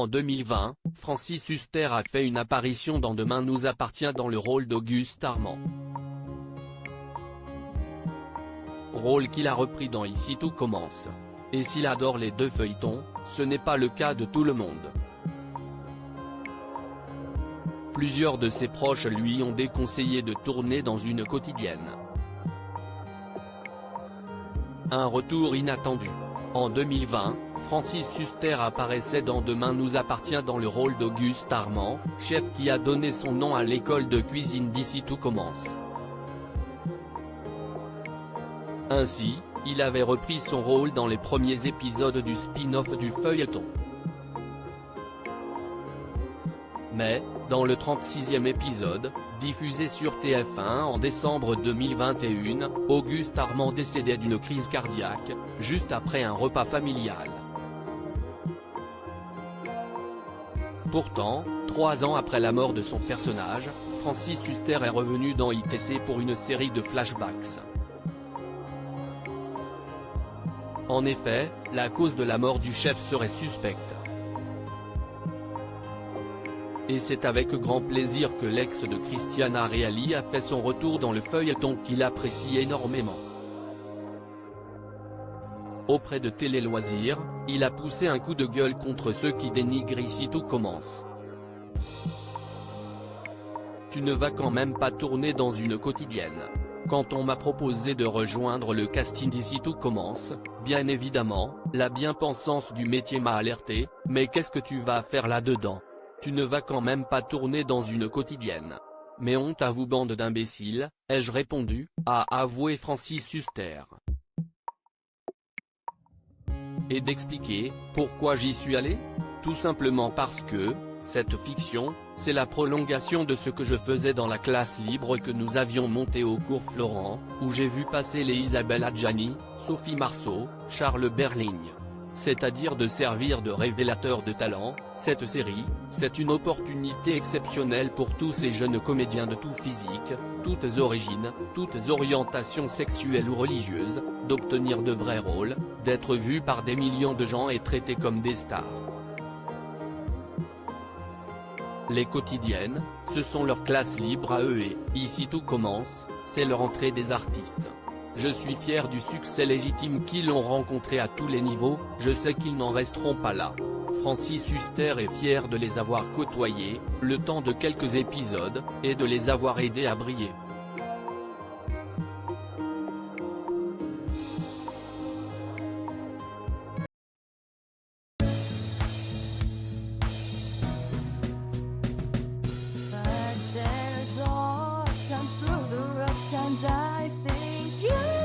En 2020, Francis Huster a fait une apparition dans Demain nous appartient dans le rôle d'Auguste Armand. Rôle qu'il a repris dans Ici tout commence. Et s'il adore les deux feuilletons, ce n'est pas le cas de tout le monde. Plusieurs de ses proches lui ont déconseillé de tourner dans une quotidienne. Un retour inattendu. En 2020, Francis Huster apparaissait dans Demain nous appartient dans le rôle d'Auguste Armand, chef qui a donné son nom à l'école de cuisine d'Ici tout commence. Ainsi, il avait repris son rôle dans les premiers épisodes du spin-off du feuilleton. Mais, dans le 36e épisode, diffusé sur TF1 en décembre 2021, Auguste Armand décédait d'une crise cardiaque, juste après un repas familial. Pourtant, 3 ans après la mort de son personnage, Francis Huster est revenu dans ITC pour une série de flashbacks. En effet, la cause de la mort du chef serait suspecte. Et c'est avec grand plaisir que l'ex de Christiana Reali a fait son retour dans le feuilleton qu'il apprécie énormément. Auprès de Télé Loisirs, il a poussé un coup de gueule contre ceux qui dénigrent Ici tout commence. Tu ne vas quand même pas tourner dans une quotidienne. Quand on m'a proposé de rejoindre le casting d'Ici tout commence, bien évidemment, la bien-pensance du métier m'a alerté, mais qu'est-ce que tu vas faire là-dedans ? Tu ne vas quand même pas tourner dans une quotidienne. Mais honte à vous bande d'imbéciles, ai-je répondu, a avoué Francis Huster. Et d'expliquer, pourquoi j'y suis allé ? Tout simplement parce que, cette fiction, c'est la prolongation de ce que je faisais dans la classe libre que nous avions montée au cours Florent, où j'ai vu passer les Isabelle Adjani, Sophie Marceau, Charles Berling. C'est-à-dire de servir de révélateur de talent. Cette série, c'est une opportunité exceptionnelle pour tous ces jeunes comédiens de tout physique, toutes origines, toutes orientations sexuelles ou religieuses, d'obtenir de vrais rôles, d'être vus par des millions de gens et traités comme des stars. Les quotidiennes, ce sont leurs classes libres à eux et, Ici tout commence, c'est leur entrée des artistes. Je suis fier du succès légitime qu'ils ont rencontré à tous les niveaux, je sais qu'ils n'en resteront pas là. Francis Huster est fier de les avoir côtoyés, le temps de quelques épisodes, et de les avoir aidés à briller. But there's all times through the rough times I think you